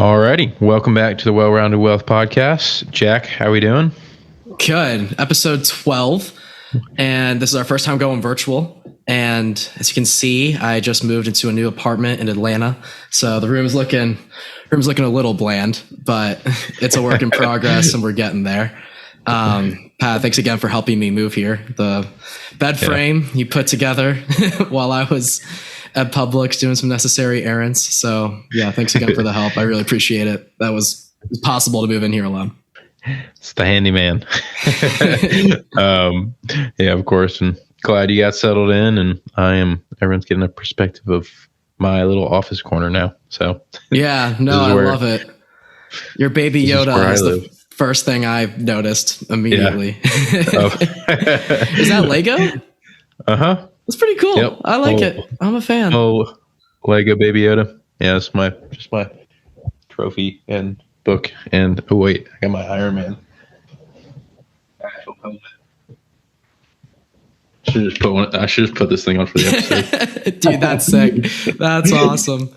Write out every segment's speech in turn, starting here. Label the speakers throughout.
Speaker 1: Alrighty, welcome back to the Well-Rounded Wealth Podcast. Jack, how we doing?
Speaker 2: Good. Episode 12, and this is our first time going virtual. And as you can see, I just moved into a new apartment in Atlanta, so the room's looking a little bland, but it's a work in progress, and we're getting there. Pat, thanks again for helping me move here. The bed frame you put together while I was at Publix doing some necessary errands. So yeah, thanks again for the help. I really appreciate it. It was possible to move in here alone.
Speaker 1: It's the handyman. Yeah, of course. And glad you got settled in, and everyone's getting a perspective of my little office corner now. So
Speaker 2: yeah, no, I love it. Your baby Yoda is the first thing I noticed immediately. Yeah. Is that Lego?
Speaker 1: Uh-huh.
Speaker 2: It's pretty cool. Yep. I like it. I'm a fan.
Speaker 1: Oh, Lego Baby Yoda. Yeah, it's my trophy and book. And oh wait, I got my Iron Man actual helmet. I should just put this thing on for the episode.
Speaker 2: Dude, that's sick. That's awesome.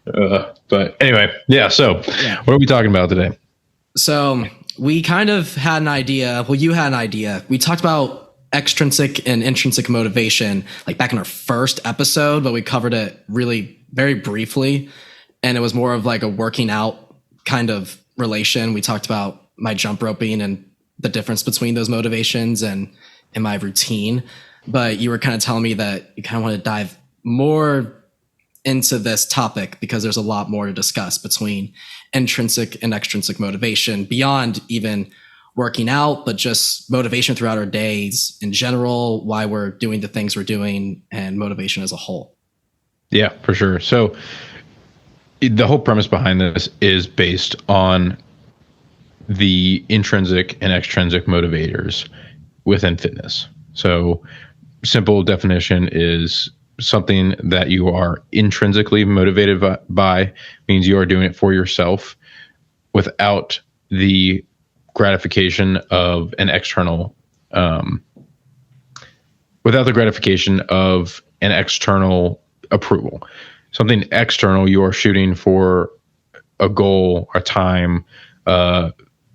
Speaker 1: But anyway, yeah. So, what are we talking about today?
Speaker 2: So we kind of had an idea. Well, you had an idea. We talked about extrinsic and intrinsic motivation like back in our first episode, but we covered it really very briefly, and it was more of like a working out kind of relation. We talked about my jump roping and the difference between those motivations and in my routine, but you were kind of telling me that you kind of want to dive more into this topic because there's a lot more to discuss between intrinsic and extrinsic motivation beyond even working out, but just motivation throughout our days in general, why we're doing the things we're doing, and motivation as a whole.
Speaker 1: Yeah, for sure. So the whole premise behind this is based on the intrinsic and extrinsic motivators within fitness. So simple definition is something that you are intrinsically motivated by means you are doing it for yourself without the gratification of an external approval. Something external, you are shooting for a goal, a time,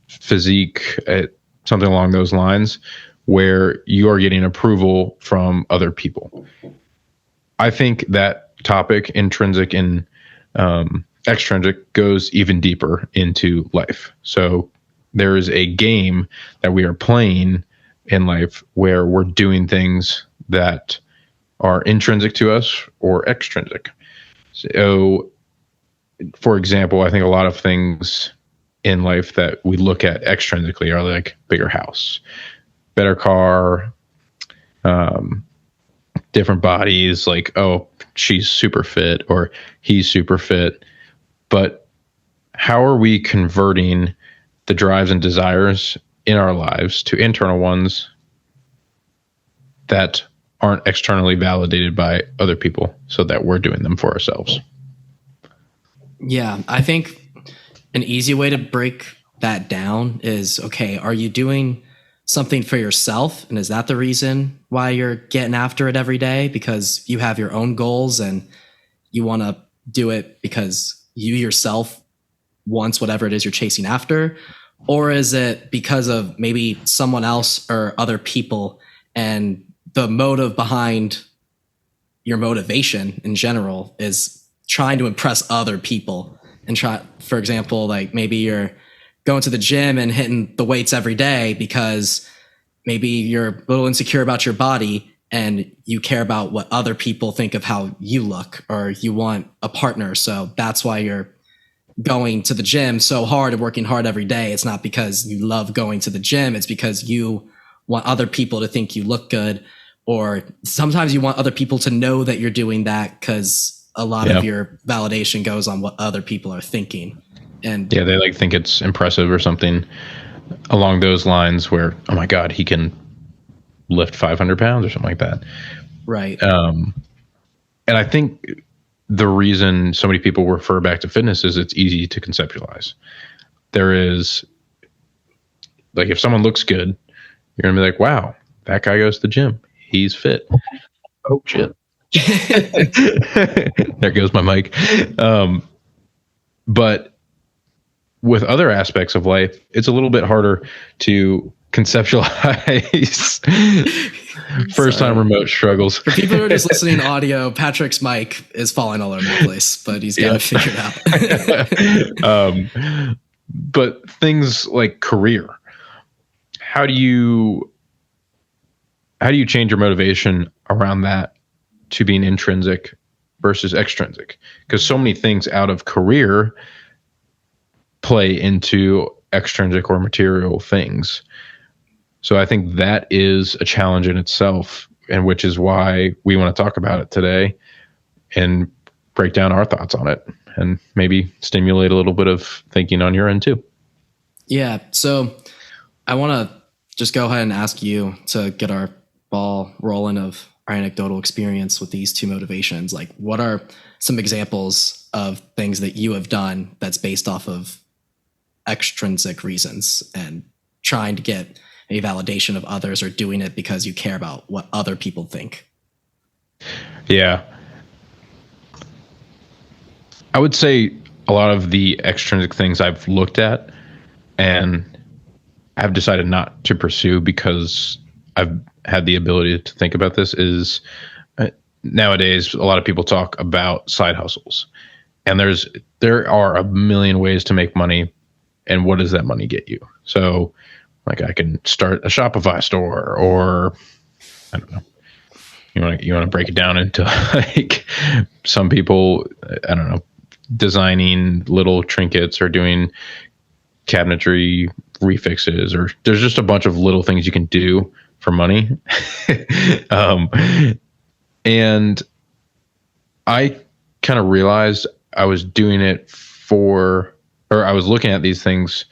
Speaker 1: physique, something along those lines, where you are getting approval from other people. I think that topic, intrinsic and extrinsic, goes even deeper into life. So there is a game that we are playing in life where we're doing things that are intrinsic to us or extrinsic. So, for example, I think a lot of things in life that we look at extrinsically are like bigger house, better car, different bodies, like, oh, she's super fit or he's super fit. But how are we converting the drives and desires in our lives to internal ones that aren't externally validated by other people so that we're doing them for ourselves?
Speaker 2: Yeah, I think an easy way to break that down is, okay, are you doing something for yourself? And is that the reason why you're getting after it every day? Because you have your own goals and you want to do it because you yourself wants whatever it is you're chasing after? Or is it because of maybe someone else or other people, and the motive behind your motivation in general is trying to impress other people? And try, for example, like maybe you're going to the gym and hitting the weights every day because maybe you're a little insecure about your body and you care about what other people think of how you look, or you want a partner. So that's why you're going to the gym so hard and working hard every day. It's not because you love going to the gym. It's because you want other people to think you look good. Or sometimes you want other people to know that you're doing that because a lot of your validation goes on what other people are thinking. And
Speaker 1: yeah, they like think it's impressive or something along those lines where, oh my God, he can lift 500 pounds or something like that.
Speaker 2: Right.
Speaker 1: And I think the reason so many people refer back to fitness is it's easy to conceptualize. There is, like, if someone looks good, you're going to be like, wow, that guy goes to the gym. He's fit. Oh, shit. There goes my mic. But with other aspects of life, it's a little bit harder to conceptualize first time remote struggles.
Speaker 2: For people who are just listening audio, Patrick's mic is falling all over the place, but he's got to figure it
Speaker 1: out. But things like career, how do you change your motivation around that to being intrinsic versus extrinsic? Because so many things out of career play into extrinsic or material things. So I think that is a challenge in itself, and which is why we want to talk about it today and break down our thoughts on it and maybe stimulate a little bit of thinking on your end too.
Speaker 2: Yeah. So I want to just go ahead and ask you to get our ball rolling of our anecdotal experience with these two motivations. Like, what are some examples of things that you have done that's based off of extrinsic reasons and trying to get a validation of others, or doing it because you care about what other people think?
Speaker 1: Yeah. I would say a lot of the extrinsic things I've looked at and have decided not to pursue because I've had the ability to think about this is nowadays a lot of people talk about side hustles, and there are a million ways to make money, and what does that money get you? So like I can start a Shopify store, or I don't know. You want to break it down into like some people, I don't know, designing little trinkets or doing cabinetry refixes, or there's just a bunch of little things you can do for money. And I kind of realized I was doing it I was looking at these things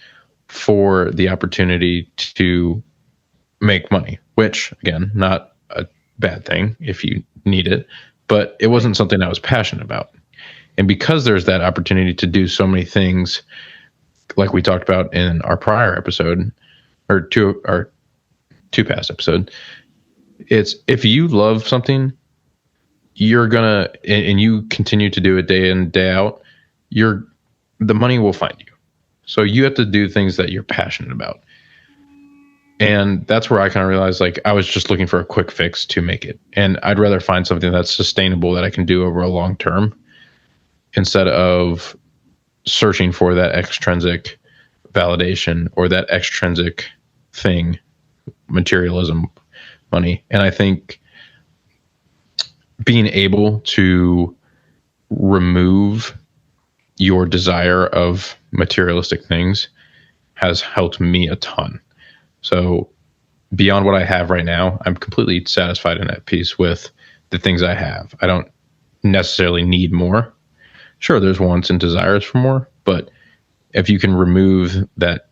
Speaker 1: for the opportunity to make money, which again, not a bad thing if you need it, but it wasn't something I was passionate about. And because there's that opportunity to do so many things, like we talked about in our prior episode, or our two past episode, it's if you love something, you're gonna, and you continue to do it day in, day out, the money will find you. So you have to do things that you're passionate about. And that's where I kind of realized, like, I was just looking for a quick fix to make it. And I'd rather find something that's sustainable that I can do over a long term instead of searching for that extrinsic validation or that extrinsic thing, materialism, money. And I think being able to remove your desire of materialistic things has helped me a ton. So beyond what I have right now, I'm completely satisfied and at peace with the things I have. I don't necessarily need more. Sure, there's wants and desires for more, but if you can remove that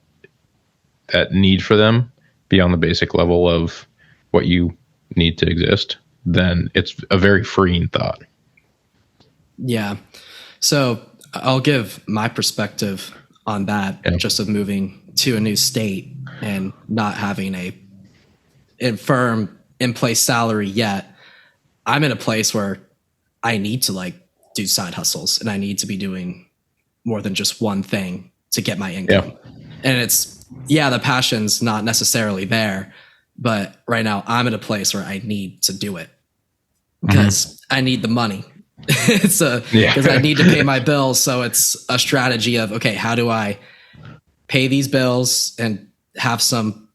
Speaker 1: need for them beyond the basic level of what you need to exist, then it's a very freeing thought.
Speaker 2: Yeah. So I'll give my perspective on that, just of moving to a new state and not having a firm in place salary yet. I'm in a place where I need to like do side hustles, and I need to be doing more than just one thing to get my income. Yeah. And it's, the passion's not necessarily there, but right now I'm in a place where I need to do it because I need the money. Because I need to pay my bills. So it's a strategy of, okay, how do I pay these bills and have some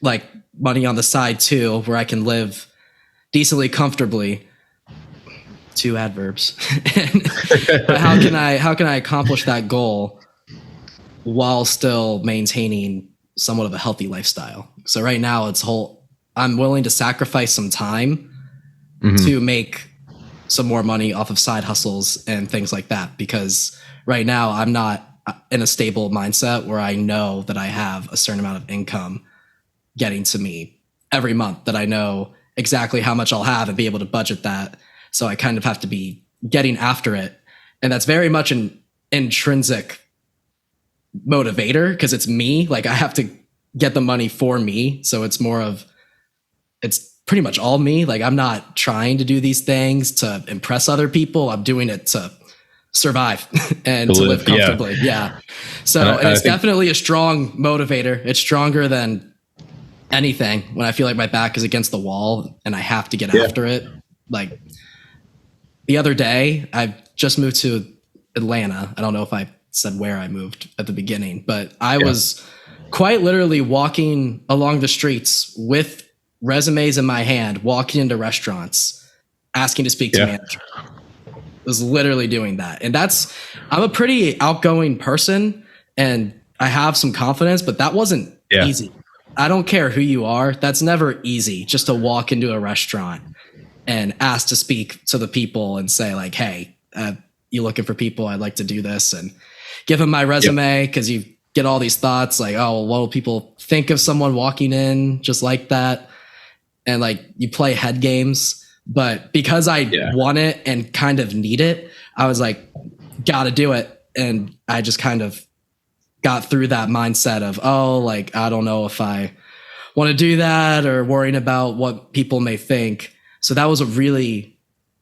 Speaker 2: like money on the side too, where I can live decently comfortably. Two adverbs. But how can I accomplish that goal while still maintaining somewhat of a healthy lifestyle? So right now I'm willing to sacrifice some time to make some more money off of side hustles and things like that, because right now I'm not in a stable mindset where I know that I have a certain amount of income getting to me every month, that I know exactly how much I'll have and be able to budget that. So I kind of have to be getting after it. And that's very much an intrinsic motivator, because it's me. Like, I have to get the money for me. So it's pretty much all me. Like, I'm not trying to do these things to impress other people. I'm doing it to survive and to live comfortably. Yeah. So and it's definitely a strong motivator. It's stronger than anything when I feel like my back is against the wall and I have to get after it. Like the other day, I just moved to Atlanta. I don't know if I said where I moved at the beginning, but I was quite literally walking along the streets with resumes in my hand, walking into restaurants, asking to speak to manager. Was literally doing that. And I'm a pretty outgoing person and I have some confidence, but that wasn't easy. I don't care who you are. That's never easy just to walk into a restaurant and ask to speak to the people and say like, hey, you looking for people? I'd like to do this, and give them my resume because you get all these thoughts like, oh, well, what will people think of someone walking in just like that? And like you play head games. But because I want it and kind of need it, I was like, gotta do it. And I just kind of got through that mindset of, oh, like, I don't know if I want to do that or worrying about what people may think. So that was a really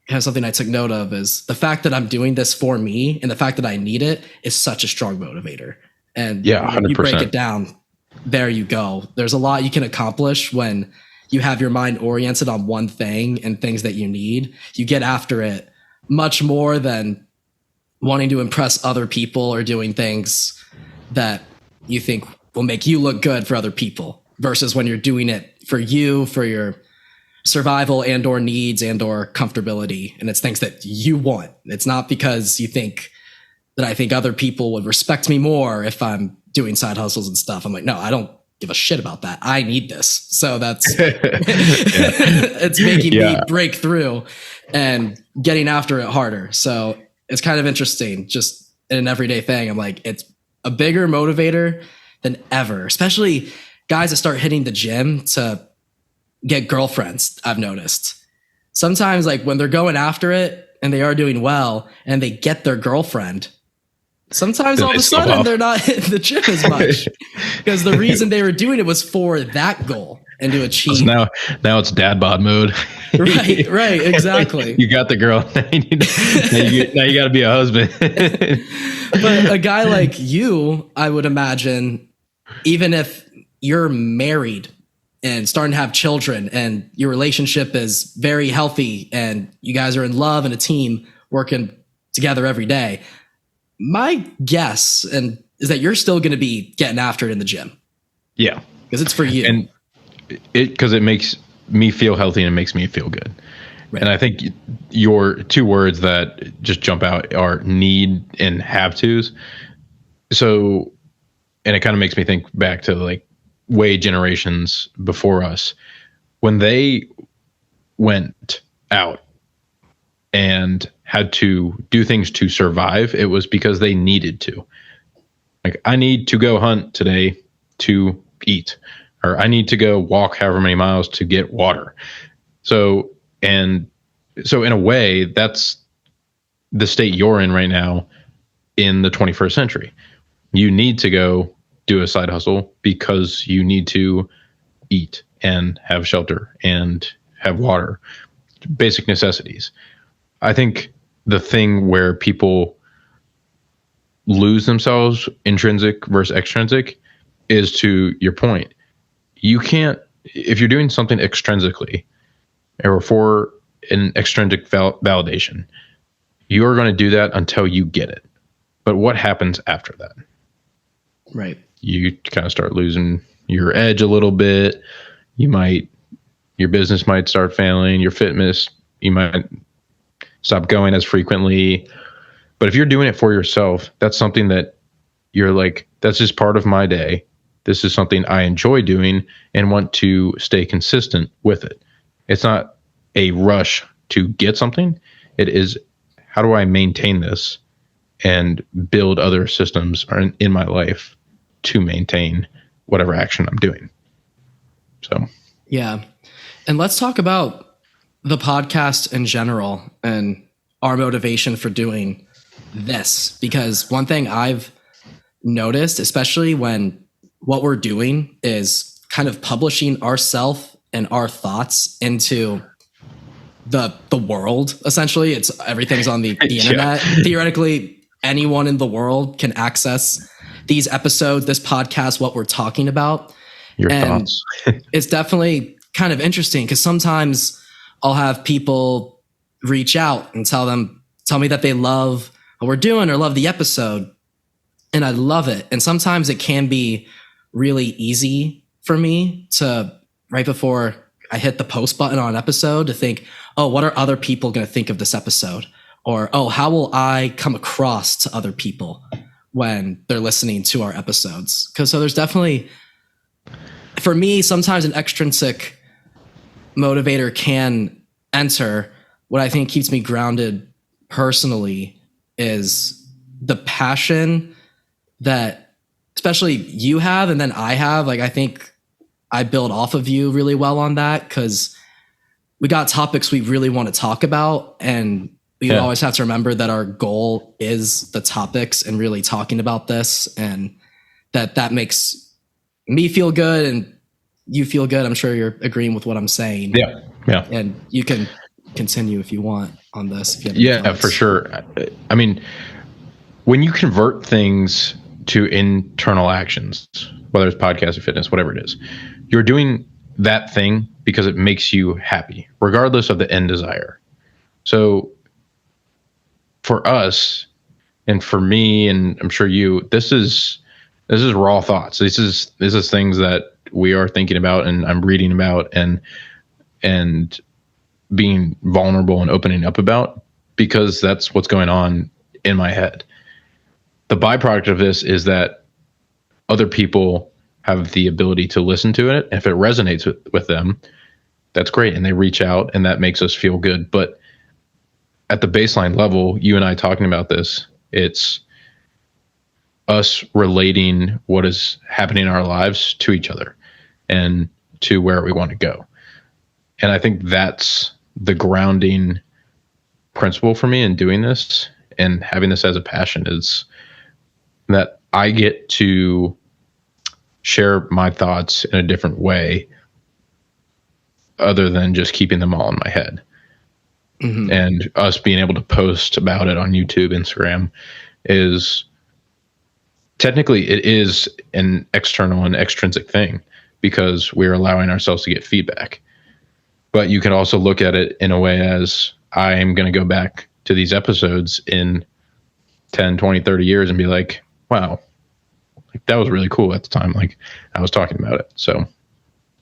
Speaker 2: kind of something I took note of, is the fact that I'm doing this for me and the fact that I need it is such a strong motivator. And 100%. You break it down, there you go. There's a lot you can accomplish when you have your mind oriented on one thing and things that you need. You get after it much more than wanting to impress other people or doing things that you think will make you look good for other people, versus when you're doing it for you, for your survival and or needs and or comfortability. And it's things that you want. It's not because you think that I think other people would respect me more if I'm doing side hustles and stuff. I'm like, no, I don't give a shit about that. I need this. So that's, it's making me break through and getting after it harder. So it's kind of interesting, just in an everyday thing. I'm like, it's a bigger motivator than ever, especially guys that start hitting the gym to get girlfriends. I've noticed sometimes like when they're going after it and they are doing well and they get their girlfriend, sometimes all of a sudden they're not hitting the gym as much because the reason they were doing it was for that goal and to achieve.
Speaker 1: So now it's dad bod mode.
Speaker 2: Right, exactly.
Speaker 1: You got the girl. now you got to be a husband.
Speaker 2: But a guy like you, I would imagine, even if you're married and starting to have children and your relationship is very healthy and you guys are in love and a team working together every day, my guess is that you're still going to be getting after it in the gym.
Speaker 1: Yeah.
Speaker 2: Because it's for you.
Speaker 1: And because it makes me feel healthy and it makes me feel good. Right. And I think your two words that just jump out are need and have tos. So, and it kind of makes me think back to like way generations before us, when they went out and had to do things to survive, it was because they needed to. Like, I need to go hunt today to eat, or I need to go walk however many miles to get water. So in a way, that's the state you're in right now in the 21st century. You need to go do a side hustle because you need to eat and have shelter and have water, basic necessities. I think the thing where people lose themselves, intrinsic versus extrinsic, is to your point. You can't, if you're doing something extrinsically or for an extrinsic validation, you are going to do that until you get it. But what happens after that?
Speaker 2: Right.
Speaker 1: You kind of start losing your edge a little bit. Your business might start failing, your fitness, you might stop going as frequently. But if you're doing it for yourself, that's something that you're like, that's just part of my day. This is something I enjoy doing and want to stay consistent with it. It's not a rush to get something. It is, how do I maintain this and build other systems in my life to maintain whatever action I'm doing? So,
Speaker 2: yeah. And let's talk about the podcast in general and our motivation for doing this, because one thing I've noticed, especially when what we're doing is kind of publishing ourselves and our thoughts into the world. Essentially, it's everything's on the internet. Theoretically, anyone in the world can access these episodes, this podcast, what we're talking about.
Speaker 1: Your thoughts.
Speaker 2: It's definitely kind of interesting because sometimes I'll have people reach out and tell me that they love what we're doing or love the episode. And I love it. And sometimes it can be really easy for me to, right before I hit the post button on an episode, to think, oh, what are other people going to think of this episode? Or, oh, how will I come across to other people when they're listening to our episodes? Because so there's definitely, for me, sometimes an extrinsic motivator can enter. What I think keeps me grounded personally is the passion that especially you have and then I have. Like, I think I build off of you really well on that because we got topics we really want to talk about, and we always have to remember that our goal is the topics and really talking about this, and that makes me feel good and you feel good. I'm sure you're agreeing with what I'm saying.
Speaker 1: Yeah.
Speaker 2: And you can continue if you want on this. If you have
Speaker 1: Yeah, for sure. I mean, when you convert things to internal actions, whether it's podcast or fitness, whatever it is, you're doing that thing because it makes you happy, regardless of the end desire. So for us, and for me, and I'm sure you, this is raw thoughts. This is things that we are thinking about and I'm reading about and being vulnerable and opening up about, because that's what's going on in my head. The byproduct of this is that other people have the ability to listen to it. If it resonates with them, that's great. And they reach out and that makes us feel good. But at the baseline level, you and I talking about this, it's us relating what is happening in our lives to each other and to where we want to go. And I think that's the grounding principle for me in doing this and having this as a passion, is that I get to share my thoughts in a different way other than just keeping them all in my head. Mm-hmm. And us being able to post about it on YouTube, Instagram, is technically, it is an external and extrinsic thing because we're allowing ourselves to get feedback. But you can also look at it in a way as, I'm going to go back to these episodes in 10, 20, 30 years and be like, wow, like that was really cool at the time. Like I was talking about it. So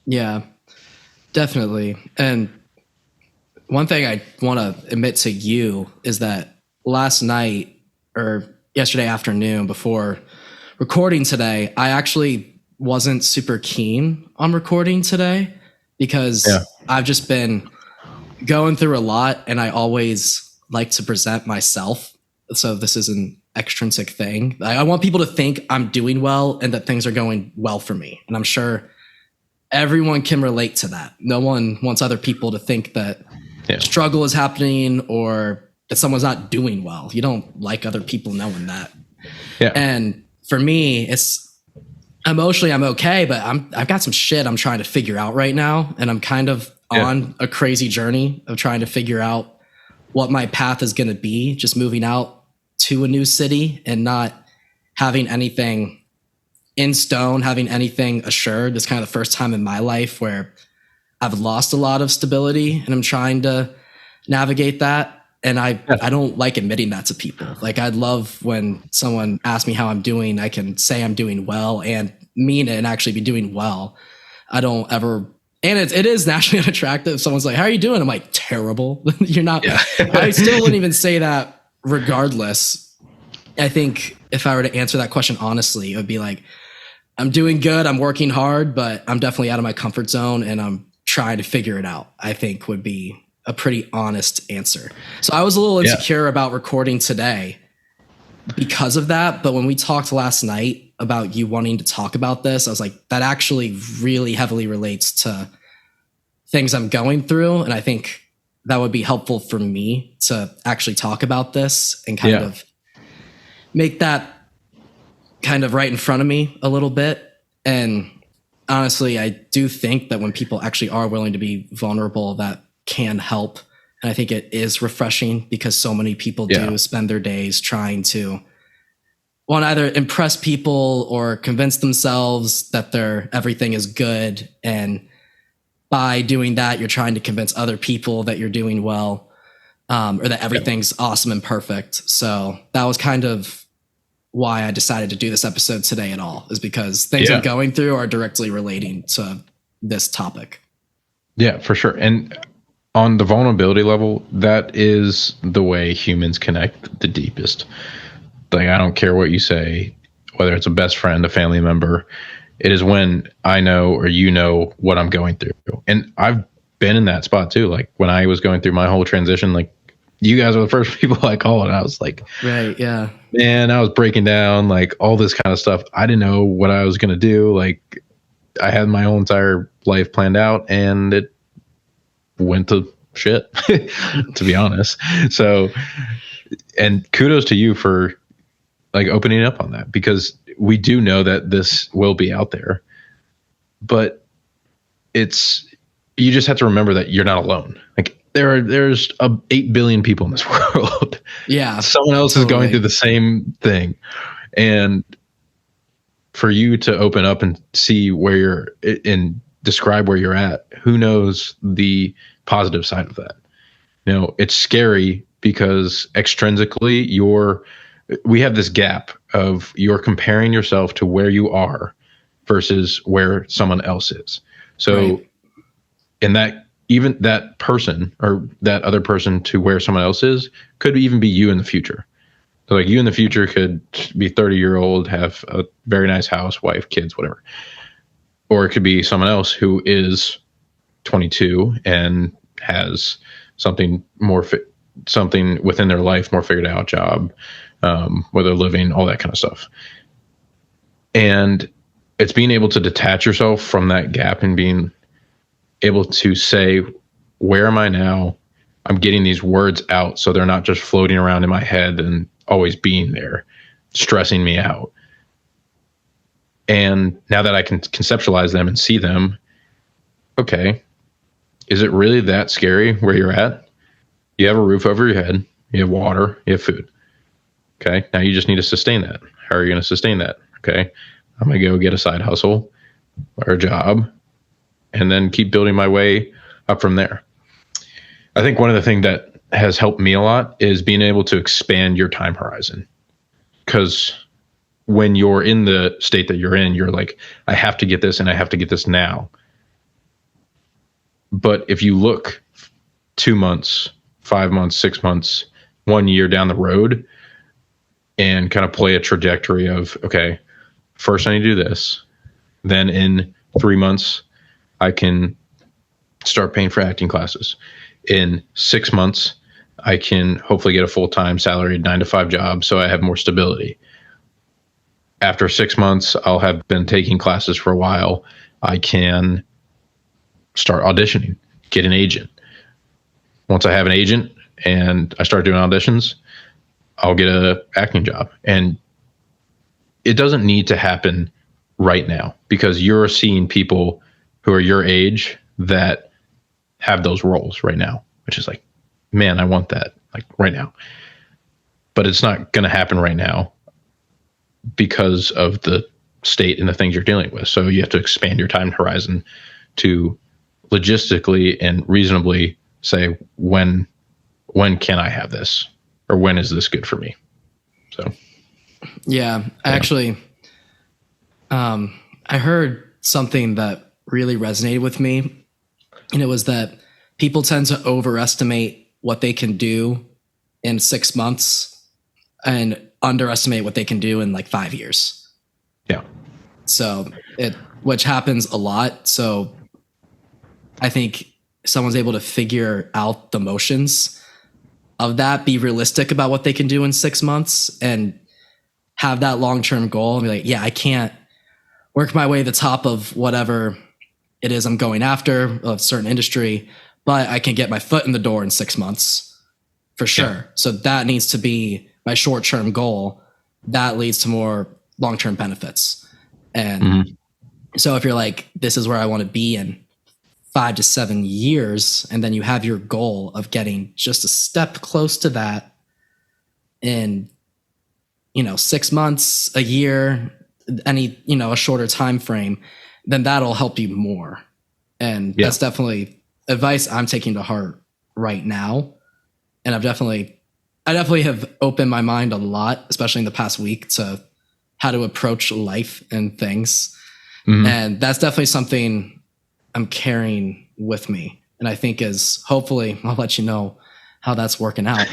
Speaker 2: yeah, definitely. And one thing I want to admit to you is that last night or yesterday afternoon before recording today, I actually wasn't super keen on recording today because I've just been going through a lot and I always like to present myself. So this is an extrinsic thing. I want people to think I'm doing well and that things are going well for me. And I'm sure everyone can relate to that. No one wants other people to think that struggle is happening or that someone's not doing well. You don't like other people knowing that. Yeah. And for me, it's emotionally I'm okay, but I've got some shit I'm trying to figure out right now. And I'm kind of on a crazy journey of trying to figure out what my path is going to be, just moving out to a new city and not having anything in stone, having anything assured. It's kind of the first time in my life where I've lost a lot of stability and I'm trying to navigate that. And I don't like admitting that to people. Like I'd love when someone asks me how I'm doing, I can say I'm doing well and mean it and actually be doing well. I don't ever, and it is naturally unattractive. Someone's like, how are you doing? I'm like, terrible. You're not, I still wouldn't even say that regardless. I think if I were to answer that question honestly, it would be like, I'm doing good. I'm working hard, but I'm definitely out of my comfort zone and I'm trying to figure it out, I think would be a pretty honest answer. So I was a little insecure about recording today because of that. But when we talked last night about you wanting to talk about this, I was like, that actually really heavily relates to things I'm going through. And I think that would be helpful for me to actually talk about this and kind of make that kind of right in front of me a little bit. And honestly, I do think that when people actually are willing to be vulnerable, that can help And I think it is refreshing because so many people do spend their days trying to either impress people or convince themselves that everything is good. And by doing that, you're trying to convince other people that you're doing well, or that everything's awesome and perfect. So that was kind of why I decided to do this episode today at all, is because things I'm going through are directly relating to this topic.
Speaker 1: Yeah, for sure. And on the vulnerability level, that is the way humans connect the deepest. Like, I don't care what you say, whether it's a best friend, a family member, it is when I know or you know what I'm going through. And I've been in that spot too. Like when I was going through my whole transition, like you guys were the first people I called, and I was like,
Speaker 2: right, yeah,
Speaker 1: man, I was breaking down, like all this kind of stuff. I didn't know what I was going to do. Like I had my whole entire life planned out, and it went to shit, to be honest. So, and kudos to you for like opening up on that, because we do know that this will be out there, but you just have to remember that you're not alone. Like there's 8 billion people in this world.
Speaker 2: Yeah.
Speaker 1: Someone else is going through the same thing. And for you to open up and see where and describe where you're at, who knows the positive side of that? You know, it's scary because extrinsically we have this gap of you're comparing yourself to where you are versus where someone else is. So in that, even that person or that other person to where someone else is could even be you in the future. So like you in the future could be 30-year-old, have a very nice house, wife, kids, whatever. Or it could be someone else who is 22 and has something within their life, more figured out, job, where they're living, all that kind of stuff. And it's being able to detach yourself from that gap and being able to say, where am I now? I'm getting these words out so they're not just floating around in my head and always being there, stressing me out. And now that I can conceptualize them and see them, okay, is it really that scary where you're at? You have a roof over your head, you have water, you have food. Okay, now you just need to sustain that. How are you going to sustain that? Okay, I'm going to go get a side hustle or a job and then keep building my way up from there. I think one of the things that has helped me a lot is being able to expand your time horizon. Because when you're in the state that you're in, you're like, I have to get this and I have to get this now. But if you look 2 months, 5 months, 6 months, 1 year down the road and kind of play a trajectory of, okay, first I need to do this. Then in 3 months, I can start paying for acting classes. In 6 months, I can hopefully get a full-time salaried 9-to-5 job so I have more stability. After 6 months, I'll have been taking classes for a while. I can start auditioning, get an agent. Once I have an agent and I start doing auditions, I'll get an acting job. And it doesn't need to happen right now because you're seeing people who are your age that have those roles right now, which is like, man, I want that like right now. But it's not going to happen right now because of the state and the things you're dealing with. So you have to expand your time horizon to logistically and reasonably say, when can I have this? Or when is this good for me? So,
Speaker 2: yeah. Actually, I heard something that really resonated with me. And it was that people tend to overestimate what they can do in 6 months and underestimate what they can do in like 5 years.
Speaker 1: Yeah.
Speaker 2: So which happens a lot. So I think someone's able to figure out the motions of that, be realistic about what they can do in 6 months and have that long-term goal and be like, yeah, I can't work my way to the top of whatever it is I'm going after, of a certain industry, but I can get my foot in the door in 6 months for sure. Yeah. So that needs to be my short-term goal. That leads to more long-term benefits. And so if you're like, this is where I want to be in 5 to 7 years, and then you have your goal of getting just a step close to that in 6 months, a year, a shorter time frame, then that'll help you more. And that's definitely advice I'm taking to heart right now. And I definitely have opened my mind a lot, especially in the past week, to how to approach life and things. Mm-hmm. And that's definitely something I'm carrying with me. And I think hopefully I'll let you know how that's working out.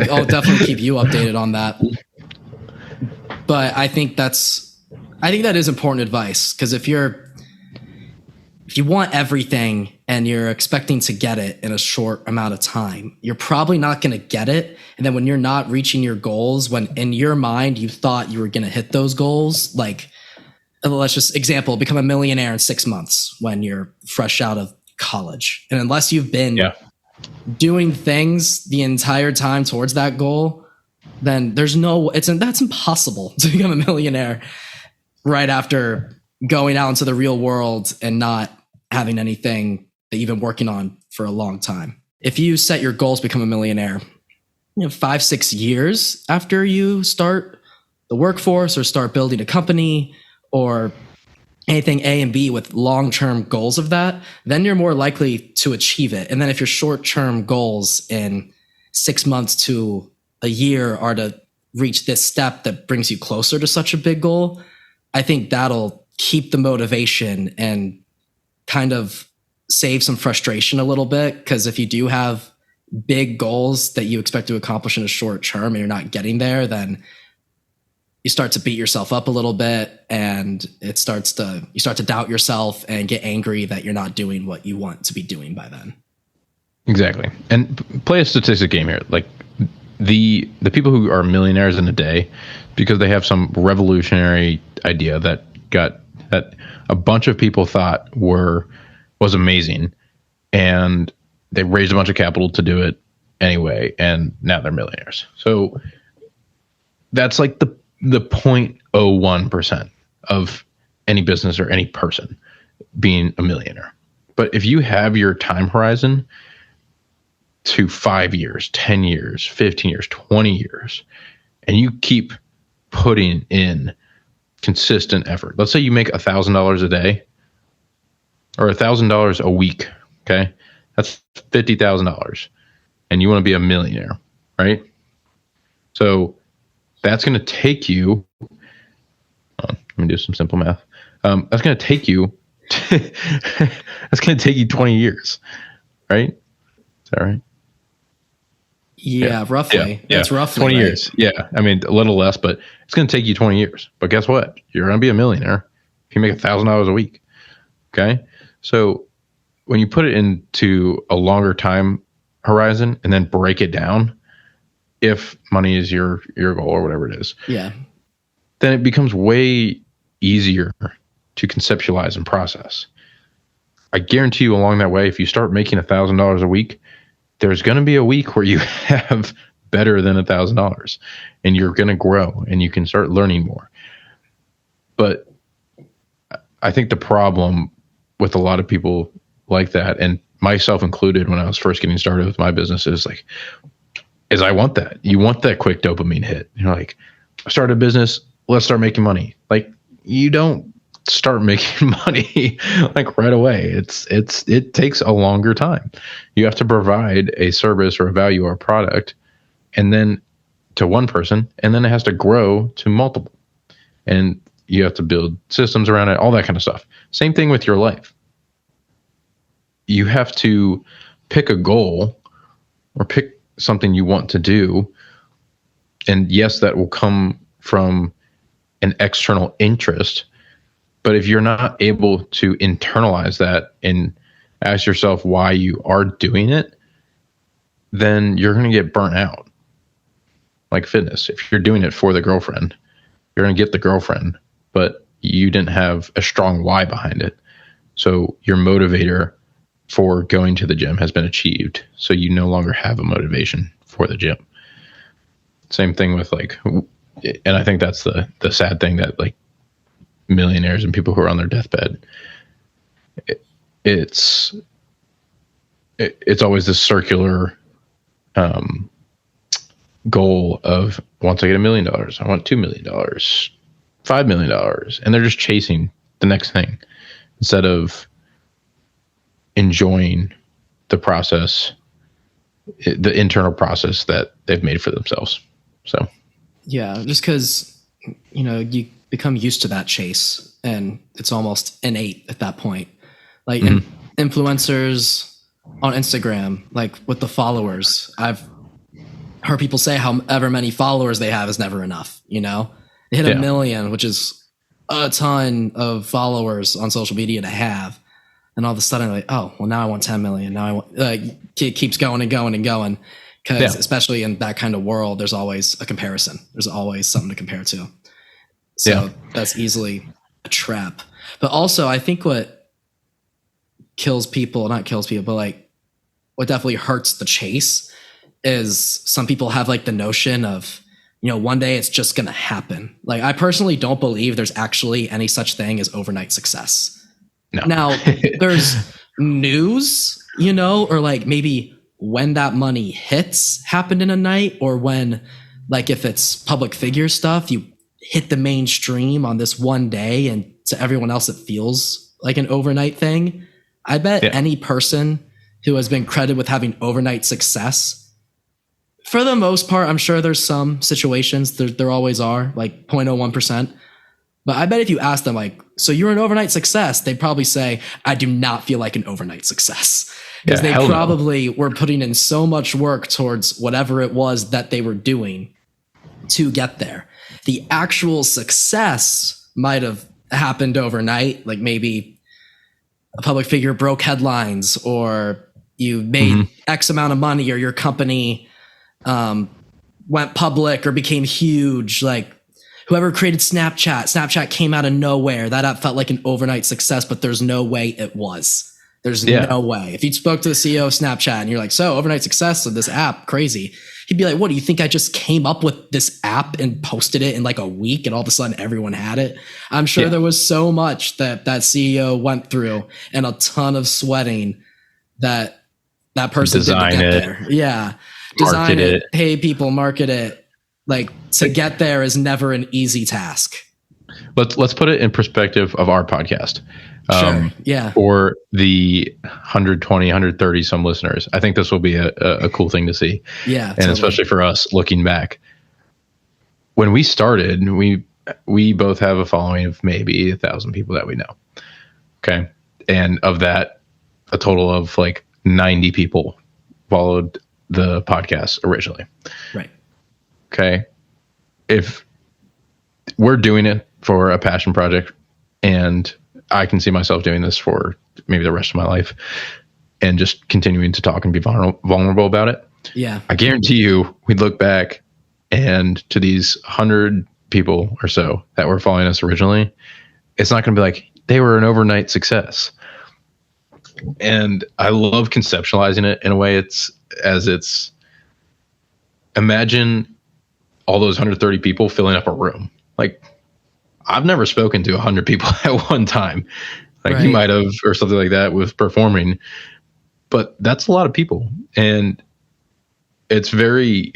Speaker 2: I'll definitely keep you updated on that. But I think that is important advice, because if you want everything and you're expecting to get it in a short amount of time, you're probably not going to get it. And then when you're not reaching your goals, when in your mind you thought you were going to hit those goals, like let's just example, become a millionaire in 6 months when you're fresh out of college. And unless you've been doing things the entire time towards that goal, then that's impossible to become a millionaire right after going out into the real world and not having anything that you've been working on for a long time. If you set your goals to become a millionaire, 5-6 years after you start the workforce or start building a company or anything A and B with long-term goals of that, then you're more likely to achieve it. And then if your short-term goals in 6 months to a year are to reach this step that brings you closer to such a big goal, I think that'll keep the motivation and kind of save some frustration a little bit. Because if you do have big goals that you expect to accomplish in a short term and you're not getting there, then you start to beat yourself up a little bit, and you start to doubt yourself and get angry that you're not doing what you want to be doing by then.
Speaker 1: Exactly. And play a statistic game here. Like the people who are millionaires in a day, because they have some revolutionary idea that a bunch of people thought was amazing, and they raised a bunch of capital to do it anyway, and now they're millionaires. So that's like the 0.01% of any business or any person being a millionaire. But if you have your time horizon to 5 years, 10 years, 15 years, 20 years, and you keep putting in consistent effort. Let's say you make $1,000 a day or $1,000 a week. Okay. That's $50,000, and you want to be a millionaire, right? So that's going to take you, let me do some simple math. That's going to take you, 20 years, right? Is that right?
Speaker 2: Yeah, roughly.
Speaker 1: Yeah.
Speaker 2: That's roughly
Speaker 1: 20
Speaker 2: right.
Speaker 1: years. Yeah. I mean, a little less, but it's going to take you 20 years. But guess what? You're going to be a millionaire if you make $1,000 a week. Okay. So when you put it into a longer time horizon and then break it down, if money is your goal or whatever it is, then it becomes way easier to conceptualize and process. I guarantee you along that way, if you start making $1,000 a week, there's going to be a week where you have better than $1,000, and you're going to grow and you can start learning more. But I think the problem with a lot of people like that, and myself included when I was first getting started with my business, is I want that. You want that quick dopamine hit. You're like, I started a business, let's start making money. Like, you don't start making money like right away. It takes a longer time. You have to provide a service or a value or a product, and then to one person, and then it has to grow to multiple. And you have to build systems around it, all that kind of stuff. Same thing with your life. You have to pick a goal or pick something you want to do. And yes, that will come from an external interest. But if you're not able to internalize that and ask yourself why you are doing it, then you're going to get burnt out. Like fitness. If you're doing it for the girlfriend, you're going to get the girlfriend, but you didn't have a strong why behind it. So your motivator for going to the gym has been achieved. So you no longer have a motivation for the gym. Same thing with and I think that's the sad thing, that millionaires and people who are on their deathbed, it's always this circular goal of, once I get $1 million, I want $2 million, $5 million, and they're just chasing the next thing instead of enjoying the process, the internal process that they've made for themselves. So
Speaker 2: yeah, just because you become used to that chase, and it's almost innate at that point. Like influencers on Instagram, like with the followers, I've heard people say however many followers they have is never enough. They hit 1 million, which is a ton of followers on social media to have, and all of a sudden, like, oh, well, now I want 10 million. Now I want, it keeps going and going and going, because especially in that kind of world, there's always a comparison. There's always something to compare to. So that's easily a trap. But also, I think what kills people, not kills people, but like what definitely hurts the chase is some people have like the notion of, one day it's just going to happen. Like, I personally don't believe there's actually any such thing as overnight success. No. Now, there's news, or like maybe when that money hits happened in a night, or when, like, if it's public figure stuff, you hit the mainstream on this one day, and to everyone else it feels like an overnight thing. I bet any person who has been credited with having overnight success, for the most part, I'm sure there's some situations, there always are, like 0.01%. But I bet if you ask them, like, so you're an overnight success, they'd probably say, I do not feel like an overnight success. Because they probably were putting in so much work towards whatever it was that they were doing to get there. The actual success might have happened overnight, like maybe a public figure broke headlines, or you made X amount of money, or your company went public or became huge. Like, whoever created Snapchat came out of nowhere. That app felt like an overnight success, but there's no way it was. There's no way. If you spoke to the CEO of Snapchat and you're like, so overnight success of this app, crazy. He'd be like, what, do you think I just came up with this app and posted it in like a week and all of a sudden everyone had it? I'm sure there was so much that CEO went through, and a ton of sweating that person did to get there. Yeah. Design it, pay people, market it. Like, to get there is never an easy task.
Speaker 1: Let's put it in perspective of our podcast.
Speaker 2: Sure. Yeah.
Speaker 1: For the 120, 130 some listeners, I think this will be a cool thing to see.
Speaker 2: Yeah.
Speaker 1: And especially for us looking back. When we started, we both have a following of maybe 1,000 people that we know. Okay. And of that, a total of like 90 people followed the podcast originally.
Speaker 2: Right.
Speaker 1: Okay. If we're doing it for a passion project, and I can see myself doing this for maybe the rest of my life, and just continuing to talk and be vulnerable about it.
Speaker 2: Yeah.
Speaker 1: I guarantee you, we'd look back, and to these 100 people or so that were following us originally, it's not going to be like they were an overnight success. And I love conceptualizing it in a way. It's imagine all those 130 people filling up a room. Like, I've never spoken to 100 people at one time. Like, you might have, or something like that with performing, but that's a lot of people. And it's very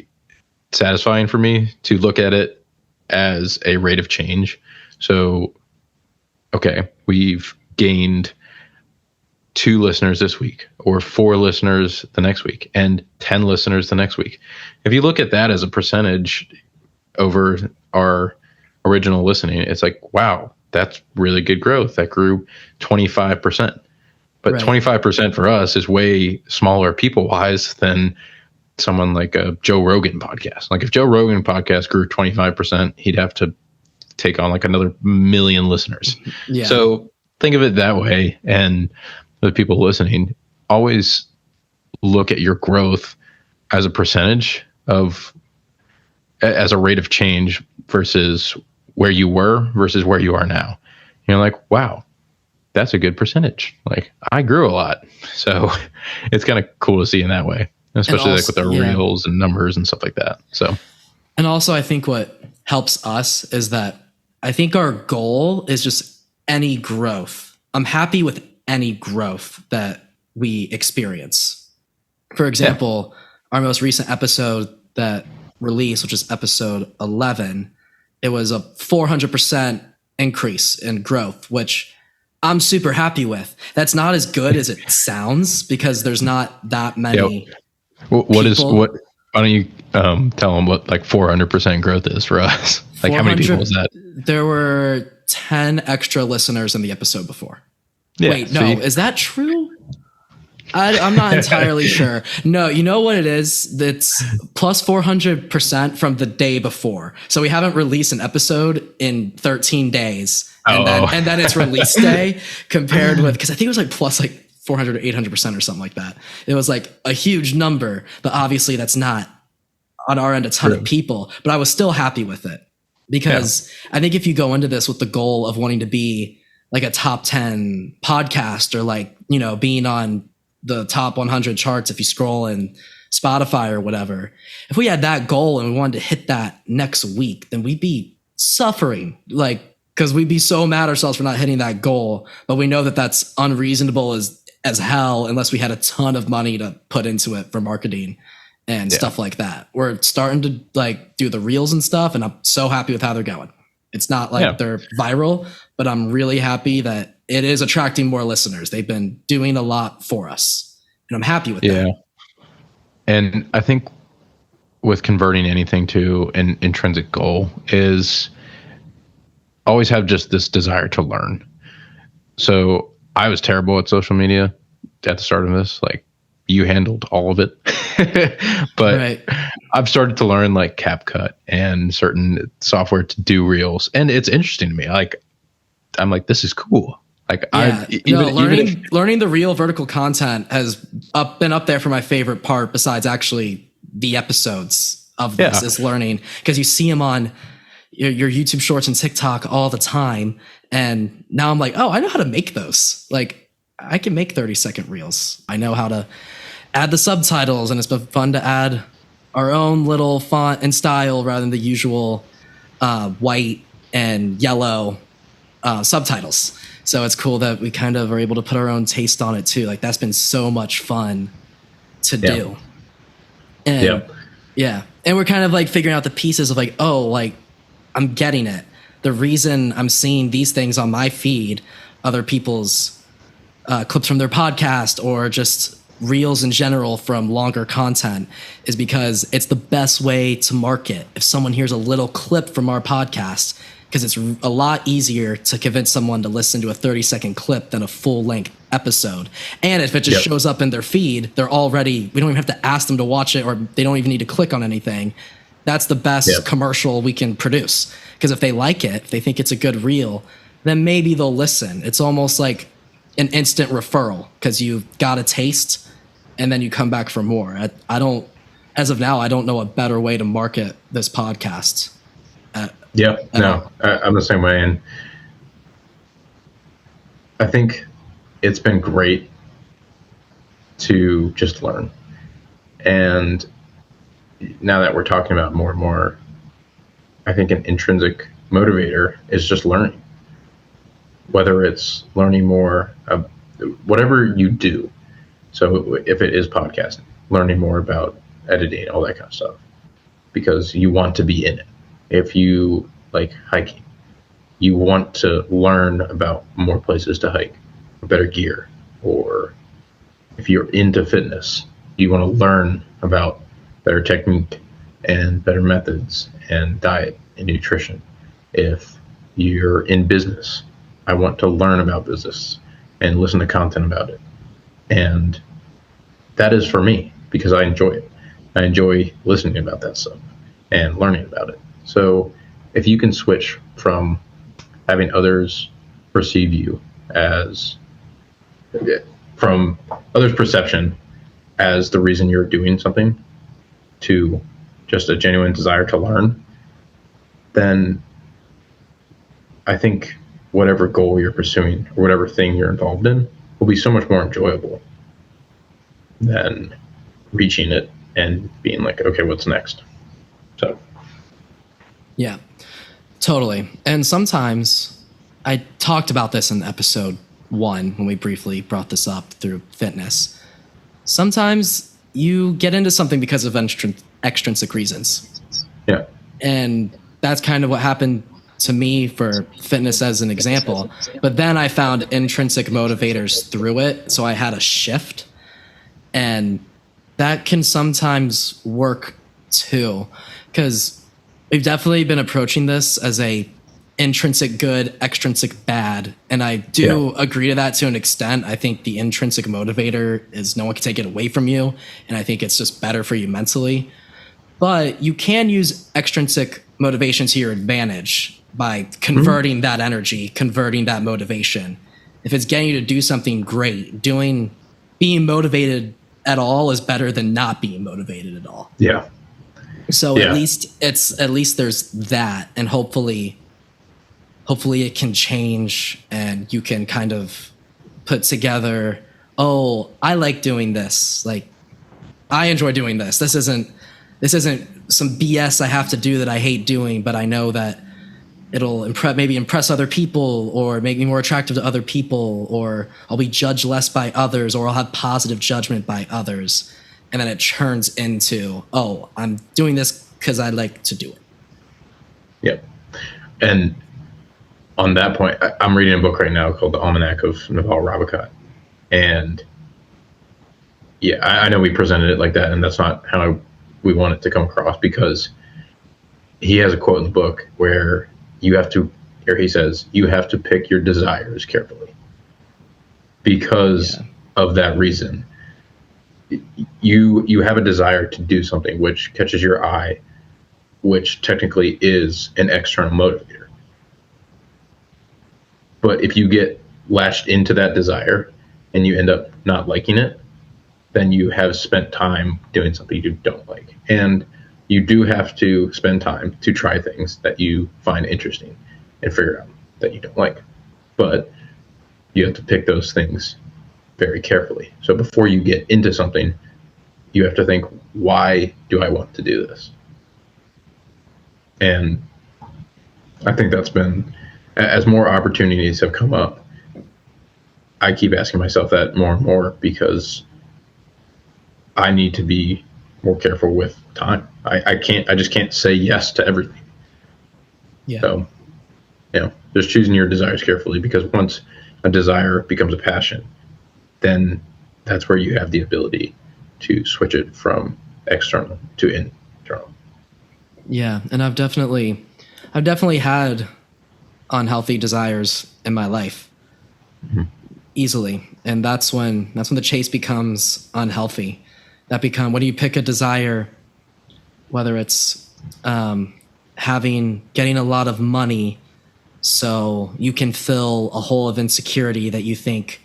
Speaker 1: satisfying for me to look at it as a rate of change. So, okay, we've gained 2 listeners this week, or 4 listeners the next week, and 10 listeners the next week. If you look at that as a percentage over our original listening, it's like, wow, that's really good growth. That grew 25%. But 25% for us is way smaller people wise than someone like a Joe Rogan podcast. Like, if Joe Rogan podcast grew 25%, he'd have to take on like another 1 million listeners. Yeah. So think of it that way. And the people listening, always look at your growth as a percentage of, as a rate of change versus where you were versus where you are now. You're like, wow, that's a good percentage. Like, I grew a lot. So it's kind of cool to see in that way, especially also, like with our reels and numbers and stuff like that. So,
Speaker 2: and also I think what helps us is that I think our goal is just any growth. I'm happy with any growth that we experience. For example, our most recent episode that released, which is episode 11, it was a 400% increase in growth, which I'm super happy with. That's not as good as it sounds because there's not that many.
Speaker 1: Yep. Why don't you tell them what like 400% growth is for us? Like how many people is that?
Speaker 2: There were 10 extra listeners in the episode before.
Speaker 1: Yeah,
Speaker 2: Wait, no, is that true? I'm not entirely sure. No, you know what it is? That's plus 400% from the day before. So we haven't released an episode in 13 days. And then it's release day compared with, because I think it was like plus like 400 or 800% or something like that. It was like a huge number, but obviously that's not on our end a ton of people, but I was still happy with it because I think if you go into this with the goal of wanting to be like a top 10 podcast or like, you know, being on the top 100 charts, if you scroll in Spotify or whatever, if we had that goal and we wanted to hit that next week, then we'd be suffering, like, because we'd be so mad at ourselves for not hitting that goal. But we know that that's unreasonable as hell unless we had a ton of money to put into it for marketing and stuff like that. We're starting to like do the reels and stuff, and I'm so happy with how they're going. It's not like they're viral, but I'm really happy that it is attracting more listeners. They've been doing a lot for us, and I'm happy with that.
Speaker 1: And I think with converting anything to an intrinsic goal is always have just this desire to learn. So I was terrible at social media at the start of this. Like you handled all of it, but I've started to learn like CapCut and certain software to do reels. And it's interesting to me. Like, I'm like, this is cool. Like learning the real vertical content has been up there for my favorite part besides actually the episodes of this is learning, because you see them on your YouTube shorts and TikTok all the time. And now I'm like, oh, I know how to make those. Like I can make 30-second reels. I know how to add the subtitles, and it's been fun to add our own little font and style rather than the usual white and yellow subtitles. So it's cool that we kind of are able to put our own taste on it too. Like that's been so much fun to do. And and we're kind of like figuring out the pieces of like, oh, like I'm getting it. The reason I'm seeing these things on my feed, other people's clips from their podcast or just reels in general from longer content, is because it's the best way to market. If someone hears a little clip from our podcast, because it's a lot easier to convince someone to listen to a 30-second clip than a full-length episode. And if it just shows up in their feed, we don't even have to ask them to watch it, or they don't even need to click on anything. That's the best commercial we can produce. Because if they like it, if they think it's a good reel, then maybe they'll listen. It's almost like an instant referral, because you've got a taste and then you come back for more. As of now, I don't know a better way to market this podcast. I'm the same way. And I think it's been great to just learn. And now that we're talking about more and more, I think an intrinsic motivator is just learning. Whether it's learning more, whatever you do. So if it is podcasting, learning more about editing, all that kind of stuff, because you want to be in it. If you like hiking, you want to learn about more places to hike, better gear. Or if you're into fitness, you want to learn about better technique and better methods and diet and nutrition. If you're in business, I want to learn about business and listen to content about it. And that is for me, because I enjoy it. I enjoy listening about that stuff and learning about it. So if you can switch from having others perceive you from others' perception as the reason you're doing something to just a genuine desire to learn, then I think whatever goal you're pursuing or whatever thing you're involved in will be so much more enjoyable than reaching it and being like, okay, what's next? So.
Speaker 2: Yeah, totally. And sometimes I talked about this in episode one when we briefly brought this up through fitness. Sometimes you get into something because of extrinsic reasons.
Speaker 1: Yeah.
Speaker 2: And that's kind of what happened to me for fitness as an example. But then I found intrinsic motivators through it. So I had a shift, and that can sometimes work too, because we've definitely been approaching this as a intrinsic good, extrinsic bad. And I do agree to that to an extent. I think the intrinsic motivator is no one can take it away from you. And I think it's just better for you mentally. But you can use extrinsic motivation to your advantage by converting that energy, converting that motivation. If it's getting you to do something great, being motivated at all is better than not being motivated at all.
Speaker 1: Yeah.
Speaker 2: So at least there's that, and hopefully it can change, and you can kind of put together, oh, I like doing this. Like, I enjoy doing this. This isn't some BS I have to do that I hate doing, but I know that it'll impress other people, or make me more attractive to other people, or I'll be judged less by others, or I'll have positive judgment by others. And then it turns into, oh, I'm doing this because I like to do it.
Speaker 1: Yep. And on that point, I'm reading a book right now called The Almanac of Naval Ravikant. And yeah, I know we presented it like that, and that's not how we want it to come across, because he has a quote in the book where he says, you have to pick your desires carefully because of that reason. You have a desire to do something which catches your eye, which technically is an external motivator. But if you get latched into that desire and you end up not liking it, then you have spent time doing something you don't like. And you do have to spend time to try things that you find interesting and figure out that you don't like. But you have to pick those things very carefully. So before you get into something, you have to think, why do I want to do this? And I think that's been, as more opportunities have come up, I keep asking myself that more and more, because I need to be more careful with time. I just can't say yes to everything.
Speaker 2: Yeah.
Speaker 1: So, just choosing your desires carefully, because once a desire becomes a passion, then that's where you have the ability to switch it from external to internal. Yeah.
Speaker 2: And I've definitely had unhealthy desires in my life, easily. And that's when the chase becomes unhealthy. When you pick a desire, whether it's getting a lot of money so you can fill a hole of insecurity that you think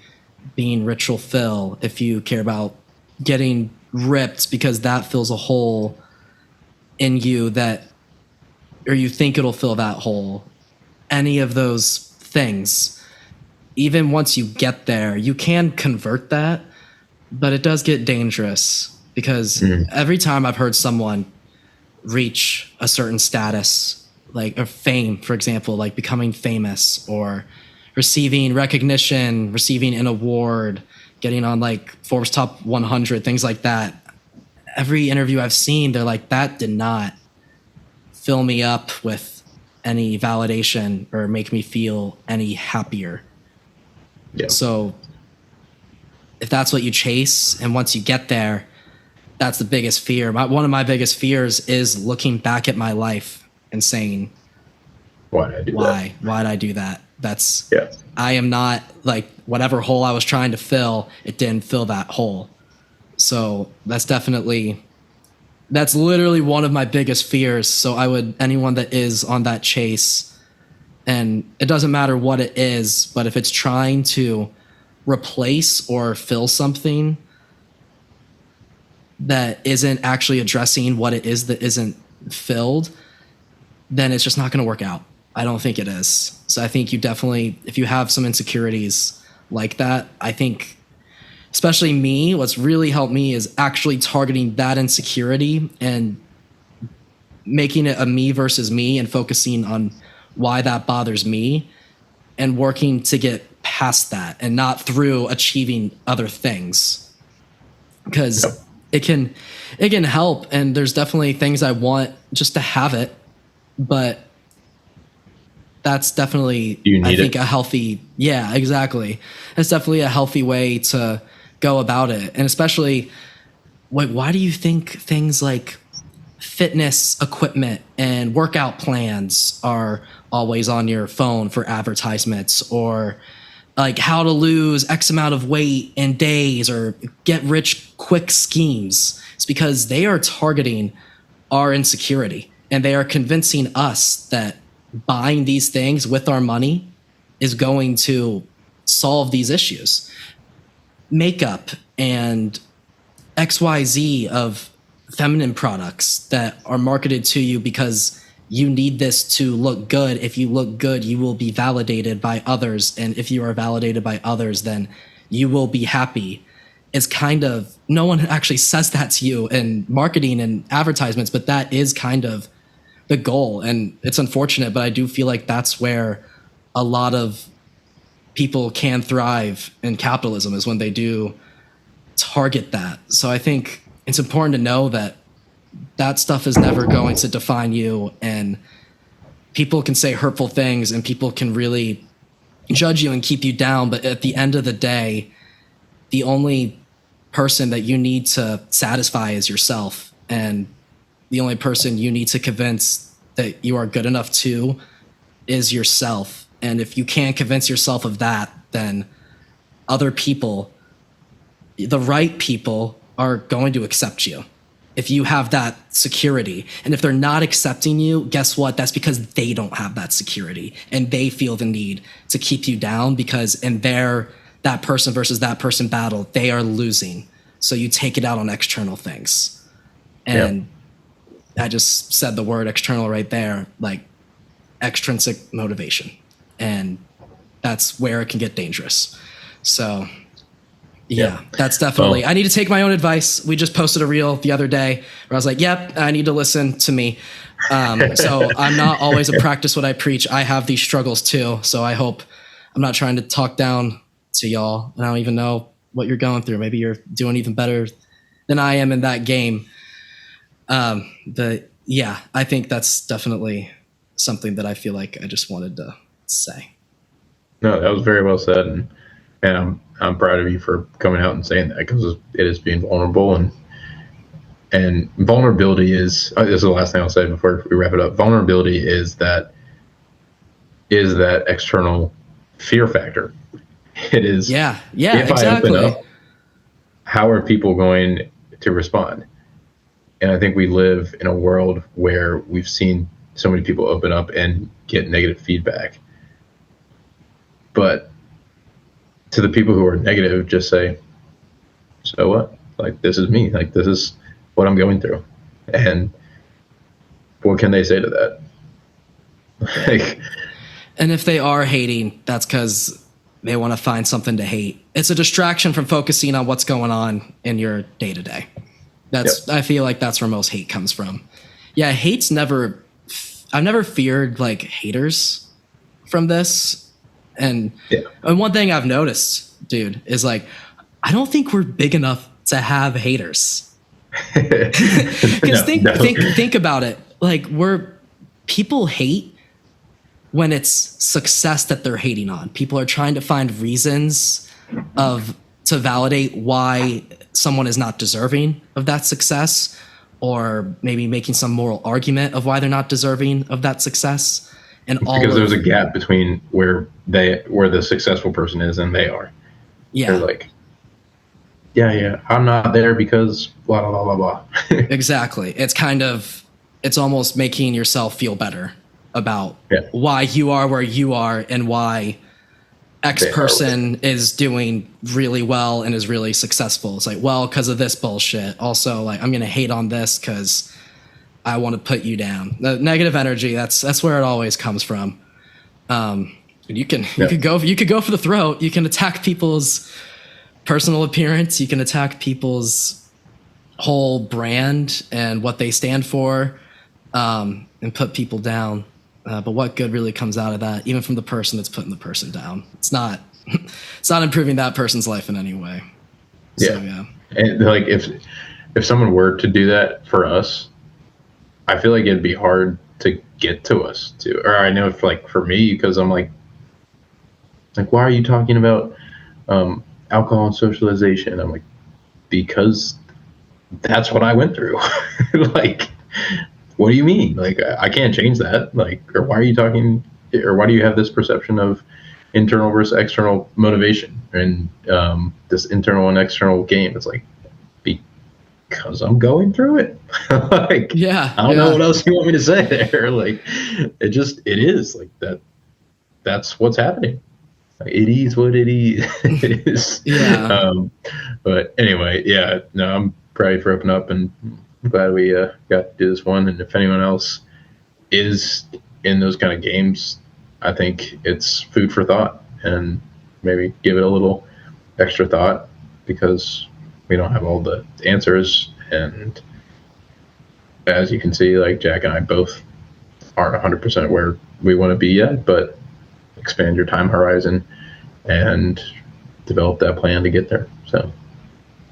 Speaker 2: being rich will fill, if you care about getting ripped because that fills a hole in you or you think it'll fill that hole, any of those things, even once you get there, you can convert that, but it does get dangerous, because every time I've heard someone reach a certain status, like a fame, for example, like becoming famous or receiving recognition, receiving an award, getting on like Forbes Top 100, things like that. Every interview I've seen, they're like, that did not fill me up with any validation or make me feel any happier.
Speaker 1: Yeah.
Speaker 2: So if that's what you chase, and once you get there, that's the biggest fear. One of my biggest fears is looking back at my life and saying,
Speaker 1: why did I do that?
Speaker 2: Why did I do that? I am not, like, whatever hole I was trying to fill, it didn't fill that hole. So that's literally one of my biggest fears. So anyone that is on that chase, and it doesn't matter what it is, but if it's trying to replace or fill something that isn't actually addressing what it is that isn't filled, then it's just not going to work out. I don't think it is. So I think you definitely, if you have some insecurities like that, I think, especially me, what's really helped me is actually targeting that insecurity and making it a me versus me, and focusing on why that bothers me and working to get past that and not through achieving other things, because it can help. And there's definitely things I want just to have it, but that's definitely, I think, a healthy, yeah, exactly. It's definitely a healthy way to go about it. And especially, why do you think things like fitness equipment and workout plans are always on your phone for advertisements, or like how to lose X amount of weight in days, or get rich quick schemes? It's because they are targeting our insecurity, and they are convincing us that buying these things with our money is going to solve these issues. Makeup and XYZ of feminine products that are marketed to you because you need this to look good. If you look good, you will be validated by others. And if you are validated by others, then you will be happy. It's kind of, no one actually says that to you in marketing and advertisements, but that is kind of the goal. And it's unfortunate, but I do feel like that's where a lot of people can thrive in capitalism, is when they do target that. So I think it's important to know that that stuff is never going to define you, and people can say hurtful things and people can really judge you and keep you down. But at the end of the day, the only person that you need to satisfy is yourself. And the only person you need to convince that you are good enough to is yourself. And if you can't convince yourself of that, then other people, the right people, are going to accept you if you have that security. And if they're not accepting you, guess what? That's because they don't have that security, and they feel the need to keep you down, because in their that person versus that person battle, they are losing. So you take it out on external things. And I just said the word external right there, like extrinsic motivation. And that's where it can get dangerous. So yeah, that's definitely, I need to take my own advice. We just posted a reel the other day where I was like, yep, I need to listen to me. So I'm not always a practice what I preach. I have these struggles too. So I hope I'm not trying to talk down to y'all. I don't even know what you're going through. Maybe you're doing even better than I am in that game. But yeah, I think that's definitely something that I feel like I just wanted to say.
Speaker 1: No, that was very well said. And I'm proud of you for coming out and saying that, because it is being vulnerable, and vulnerability is, this is the last thing I'll say before we wrap it up. Vulnerability is that external fear factor. It is.
Speaker 2: Yeah,
Speaker 1: if
Speaker 2: exactly.
Speaker 1: I open up, how are people going to respond? And I think we live in a world where we've seen so many people open up and get negative feedback. But to the people who are negative, just say, so what? Like, this is me. Like, this is what I'm going through. And what can they say to that? Like,
Speaker 2: and if they are hating, that's because they want to find something to hate. It's a distraction from focusing on what's going on in your day to day. I feel like that's where most hate comes from. Yeah, I've never feared like haters from this. And one thing I've noticed, dude, is like, I don't think we're big enough to have haters. Because think about it. Like, people hate when it's success that they're hating on. People are trying to find reasons to validate why someone is not deserving of that success, or maybe making some moral argument of why they're not deserving of that success. And
Speaker 1: because there's a gap between where the successful person is and they are. Yeah. They're like, yeah, I'm not there because blah, blah, blah, blah.
Speaker 2: Exactly. It's almost making yourself feel better about why you are where you are, and why X person is doing really well and is really successful. It's like, well, because of this bullshit. Also, like, I'm going to hate on this because I want to put you down. The negative energy, that's where it always comes from. You could go for the throat. You can attack people's personal appearance. You can attack people's whole brand and what they stand for, and put people down. But what good really comes out of that, even from the person that's putting the person down? It's not it's not improving that person's life in any way. So, yeah.
Speaker 1: And like if someone were to do that for us, I feel like it'd be hard to get to us too. Or I know for me, because I'm like, why are you talking about alcohol and socialization? I'm like, because that's what I went through. Like, what do you mean? Like, I can't change that. Like, or why are you talking? Or why do you have this perception of internal versus external motivation and this internal and external game? It's like, because I'm going through it. Like, I don't know what else you want me to say there. Like, it is like that. That's what's happening. Like, it is what it is.
Speaker 2: Yeah.
Speaker 1: But anyway, I'm proud for opening up, and I'm glad we got to do this one. And if anyone else is in those kind of games, I think it's food for thought, and maybe give it a little extra thought, because we don't have all the answers. And as you can see, like, Jack and I both aren't 100% where we want to be yet, but expand your time horizon and develop that plan to get there. So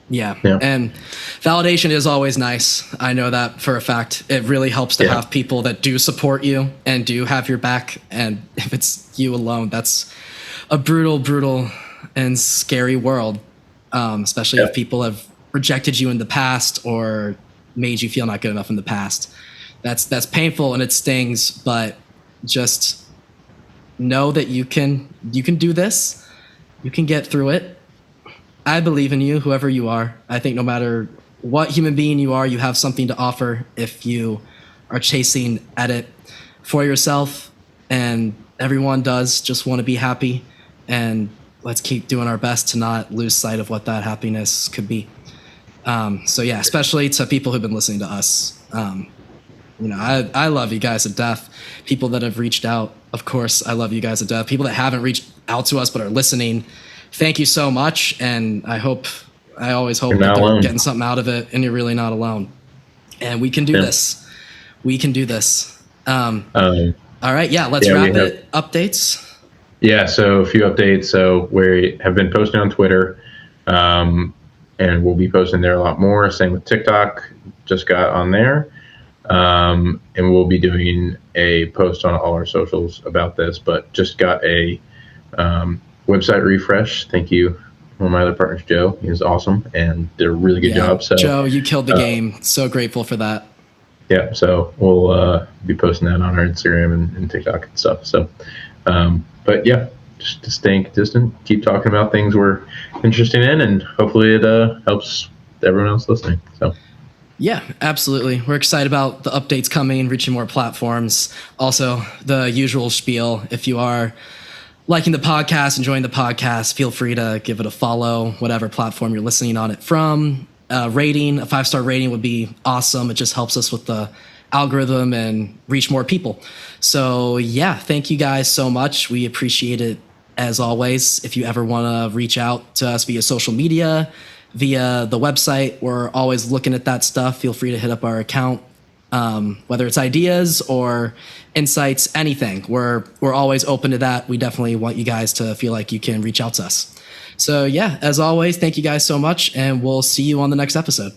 Speaker 2: yeah. And validation is always nice. I know that for a fact. It really helps to have people that do support you and do have your back. And if it's you alone, that's a brutal and scary world, especially if people have rejected you in the past or made you feel not good enough in the past. That's painful and it stings, but just know that you can do this. You can get through it. I believe in you, whoever you are. I think no matter what human being you are, you have something to offer if you are chasing at it for yourself. And everyone does just want to be happy. And let's keep doing our best to not lose sight of what that happiness could be. So yeah, especially to people who've been listening to us. I love you guys to death. People that have reached out, of course, I love you guys to death. People that haven't reached out to us but are listening, thank you so much. And I always hope that they're getting something out of it, and you're really not alone. And we can do this. We can do this. All right. Yeah. Let's wrap it. Updates.
Speaker 1: Yeah. So a few updates. So we have been posting on Twitter, and we'll be posting there a lot more. Same with TikTok. Just got on there. And we'll be doing a post on all our socials about this, but just got a website refresh. Thank you, one of my other partners, Joe. He was awesome and did a really good job. So
Speaker 2: Joe, you killed the game. So grateful for that.
Speaker 1: Yeah, so we'll be posting that on our Instagram and TikTok and stuff. So, but yeah, just staying consistent, keep talking about things we're interested in, and hopefully it helps everyone else listening. So.
Speaker 2: Yeah, absolutely. We're excited about the updates coming, reaching more platforms. Also, the usual spiel. If you are liking the podcast, enjoying the podcast, feel free to give it a follow, whatever platform you're listening on it from. Rating, a 5-star rating would be awesome. It just helps us with the algorithm and reach more people. So yeah, thank you guys so much. We appreciate it as always. If you ever want to reach out to us via social media, via the website, we're always looking at that stuff. Feel free to hit up our account, whether it's ideas or insights, anything. We're always open to that. We definitely want you guys to feel like you can reach out to us. So yeah, as always, thank you guys so much, and we'll see you on the next episode.